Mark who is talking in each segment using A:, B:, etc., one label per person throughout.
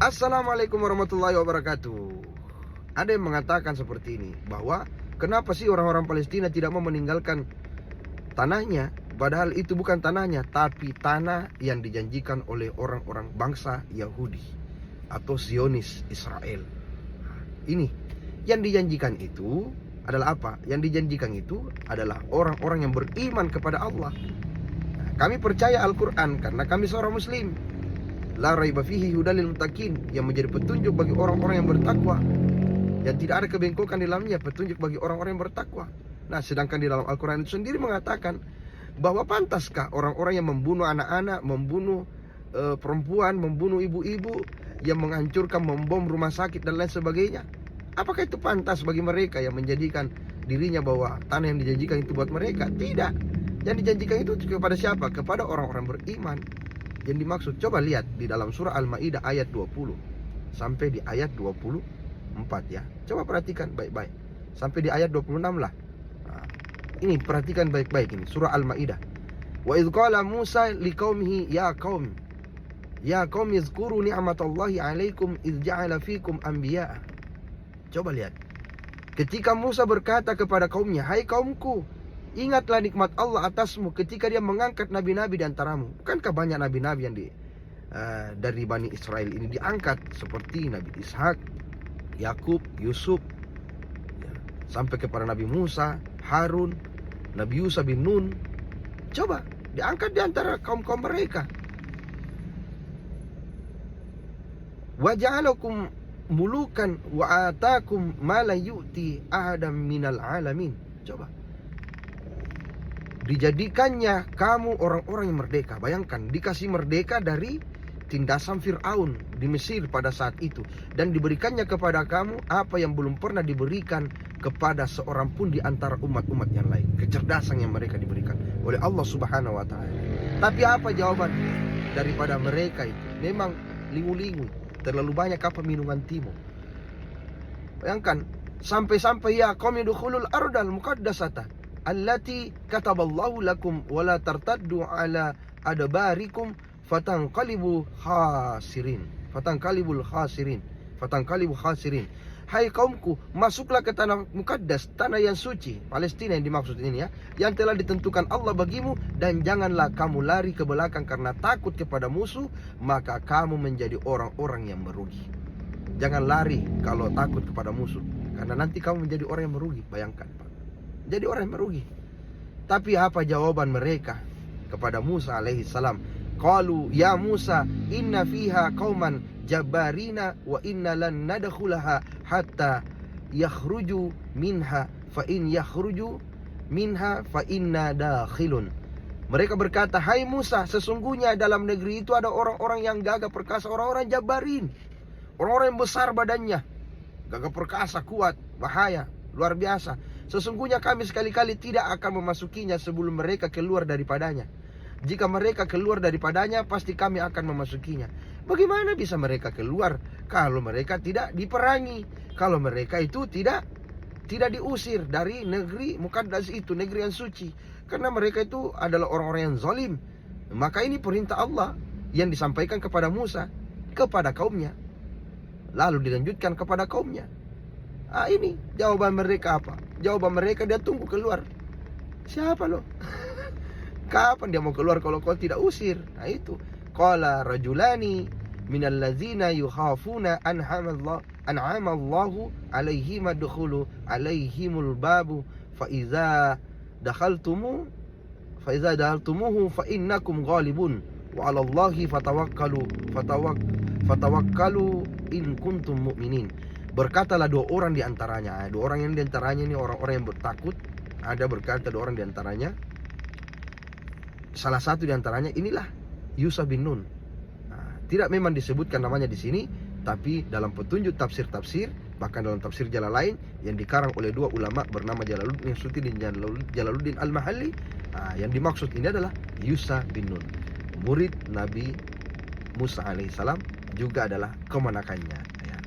A: Assalamualaikum warahmatullahi wabarakatuh. Ada yang mengatakan seperti ini, bahwa kenapa sih orang-orang Palestina tidak mau meninggalkan tanahnya, padahal itu bukan tanahnya, tapi tanah yang dijanjikan oleh orang-orang bangsa Yahudi atau Zionis Israel. Ini yang dijanjikan itu adalah apa? Yang dijanjikan itu adalah orang-orang yang beriman kepada Allah. Kami percaya Al-Quran karena kami seorang muslim. La raiba fihi hudalil muttaqin, yang menjadi petunjuk bagi orang-orang yang bertakwa, yang tidak ada kebengkokan di dalamnya, petunjuk bagi orang-orang yang bertakwa. Nah, sedangkan di dalam Al-Quran itu sendiri mengatakan bahwa pantaskah orang-orang yang membunuh anak-anak, membunuh perempuan, membunuh ibu-ibu, yang menghancurkan, membom rumah sakit dan lain sebagainya? Apakah itu pantas bagi mereka yang menjadikan dirinya bahwa tanah yang dijanjikan itu buat mereka? Tidak. Yang dijanjikan itu kepada siapa? Kepada orang-orang beriman. Yang dimaksud, coba lihat di dalam surah Al-Maidah ayat 20 sampai di ayat 24 ya. Coba perhatikan baik-baik sampai di ayat 26 lah. Nah, ini perhatikan baik-baik, ini surah Al-Maidah. Wa idz qala Musa liqaumihi ya qaum yazkuru ni'matallahi 'alaikum idz ja'ala fikum anbiya'a. Coba lihat. Ketika Musa berkata kepada kaumnya, hai kaumku, ingatlah nikmat Allah atasmu ketika dia mengangkat nabi-nabi di antaramu. Bukankah banyak nabi-nabi yang dari Bani Israel ini diangkat, seperti Nabi Ishak, Yakub, Yusuf ya, sampai kepada Nabi Musa, Harun, Nabi Yusuf bin Nun. Coba diangkat di antara kaum-kaum mereka. Wa ja'alakum mulukan wa atakum ma la yu'ti ahadam minal alamin. Coba, dijadikannya kamu orang-orang yang merdeka. Bayangkan, dikasih merdeka dari tindasan Fir'aun di Mesir pada saat itu, dan diberikannya kepada kamu apa yang belum pernah diberikan kepada seorang pun di antara umat-umat yang lain. Kecerdasan yang mereka diberikan oleh Allah Subhanahu wa ta'ala. Tapi apa jawaban daripada mereka itu? Memang lingu-lingu, terlalu banyak apa minuman timur. Bayangkan, sampai-sampai ya qaum yadkhulul ardal muqaddasata allati kataballahu lakum wala tartaddu ala adbarikum fatanqalibu khasirin. Hai kaumku, masuklah ke tanah mukaddas, tanah yang suci, Palestina yang dimaksud ini ya, yang telah ditentukan Allah bagimu, dan janganlah kamu lari ke belakang karena takut kepada musuh, maka kamu menjadi orang-orang yang merugi. Jangan lari kalau takut kepada musuh, karena nanti kamu menjadi orang yang merugi. Bayangkan, Pak, jadi orang yang merugi. Tapi apa jawaban mereka kepada Musa alaihi salam? Qalu ya Musa inna fiha qauman jabbarina wa inna lan nadkhulaha hatta yakhruju minha fa in yakhruju minha fa inna dakhilun. Mereka berkata, hai Musa, sesungguhnya dalam negeri itu ada orang-orang yang gagah perkasa, orang-orang Jabbarin, orang-orang yang besar badannya, gagah perkasa, kuat, bahaya, luar biasa. Sesungguhnya kami sekali-kali tidak akan memasukinya sebelum mereka keluar daripadanya. Jika mereka keluar daripadanya, pasti kami akan memasukinya. Bagaimana bisa mereka keluar kalau mereka tidak diperangi, kalau mereka itu tidak diusir dari negeri mukaddas itu, negeri yang suci? Karena mereka itu adalah orang-orang yang zalim. Maka ini perintah Allah yang disampaikan kepada Musa, kepada kaumnya, lalu dilanjutkan kepada kaumnya. Ini jawaban mereka apa? Jawaban mereka, dia tunggu keluar. Siapa lo? Kapan dia mau keluar kalau kau tidak usir? Nah itu. Qala rajulani minal ladzina yukhafuna an'amallahu alaihim adkhulu alaihimul babu fa iza dakhaltumuhu fa innakum ghalibun wa 'alallahi fatawakkalu in kuntum mu'minin. Berkatalah dua orang di antaranya. Dua orang yang di antaranya ini orang-orang yang bertakut. Ada berkata dua orang di antaranya. Salah satu di antaranya inilah Yusuf bin Nun. Nah, tidak memang disebutkan namanya di sini, tapi dalam petunjuk tafsir-tafsir, bahkan dalam tafsir Jalalain yang dikarang oleh dua ulama bernama Jalaluddin Suyuti dan Jalaluddin Al-Mahalli, yang dimaksud ini adalah Yusuf bin Nun, murid Nabi Musa alaihissalam, juga adalah kemenakannya. Ya.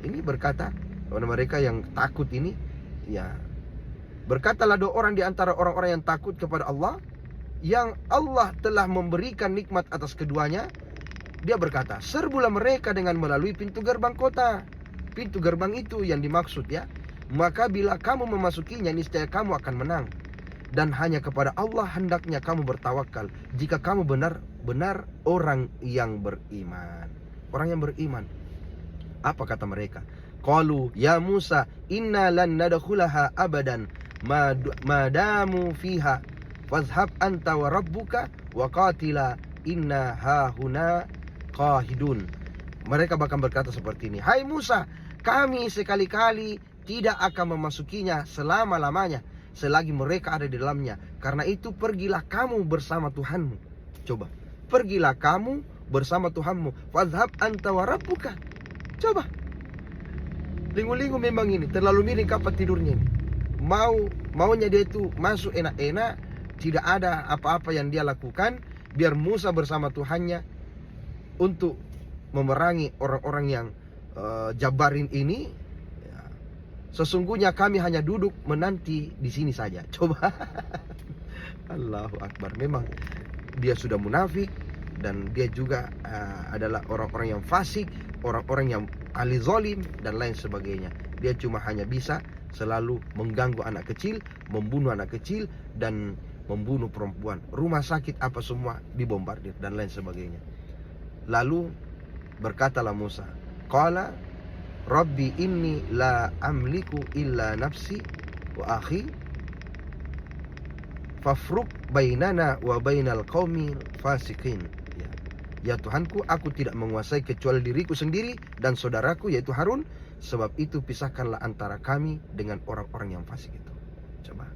A: Ini berkata kepada mereka yang takut ini, ya, berkatalah dua orang di antara orang-orang yang takut kepada Allah, yang Allah telah memberikan nikmat atas keduanya, Dia berkata, serbulah mereka dengan melalui pintu gerbang kota. Pintu gerbang itu yang dimaksud ya. Maka bila kamu memasukinya, niscaya kamu akan menang. Dan hanya kepada Allah hendaknya kamu bertawakal jika kamu benar-benar orang yang beriman. Orang yang beriman. Apa kata mereka? Qalu ya Musa inna lan nadkhulaha abadan madamu fiha fazhab anta wa rabbuka wa qatila inna hahuna qahidun. Mereka bahkan berkata seperti ini, hai Musa, kami sekali-kali tidak akan memasukinya selama-lamanya selagi mereka ada di dalamnya. Karena itu pergilah kamu bersama Tuhanmu. Coba, pergilah kamu bersama Tuhanmu. Fadhhab anta wa rabbuka. Coba, lingu-lingu memang ini terlalu miring kapan tidurnya ini. Maunya dia itu masuk enak-enak, tidak ada apa-apa yang dia lakukan, biar Musa bersama Tuhannya untuk memerangi orang-orang yang jabarin ini. Sesungguhnya kami hanya duduk menanti di sini saja. Coba. Allahu Akbar. Memang dia sudah munafik. Dan dia juga adalah orang-orang yang fasik, orang-orang yang ahli zalim dan lain sebagainya. Dia cuma hanya bisa selalu mengganggu anak kecil, membunuh anak kecil, dan membunuh perempuan. Rumah sakit apa semua dibombardir dan lain sebagainya. Lalu berkatalah Musa, qala Rabbi inni la amliku illa nafsi wa akhi fafruq bainana wa bainal qaumil fasiqin. Ya Tuhanku, aku tidak menguasai kecuali diriku sendiri dan saudaraku yaitu Harun. Sebab itu pisahkanlah antara kami dengan orang-orang yang fasik itu. Coba,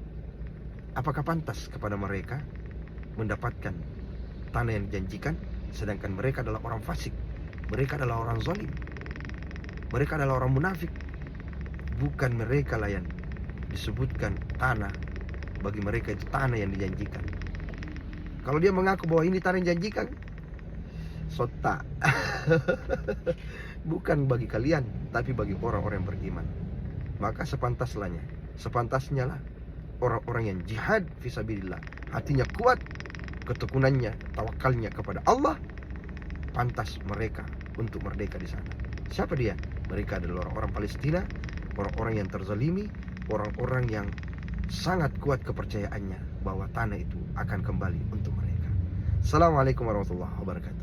A: apakah pantas kepada mereka mendapatkan tanah yang dijanjikan, sedangkan mereka adalah orang fasik, mereka adalah orang zalim, mereka adalah orang munafik. Bukan mereka lah yang disebutkan tanah, bagi mereka itu tanah yang dijanjikan. Kalau dia mengaku bahwa ini tanah yang dijanjikan, sota. Bukan bagi kalian, tapi bagi orang-orang yang beriman. Maka sepantasnya lah orang-orang yang jihad fisabilillah, hatinya kuat, ketekunannya, tawakalnya kepada Allah, pantas mereka untuk merdeka di sana. Siapa dia? Mereka adalah orang-orang Palestina, orang-orang yang terzalimi, orang-orang yang sangat kuat kepercayaannya bahwa tanah itu akan kembali untuk mereka. Assalamualaikum warahmatullahi wabarakatuh.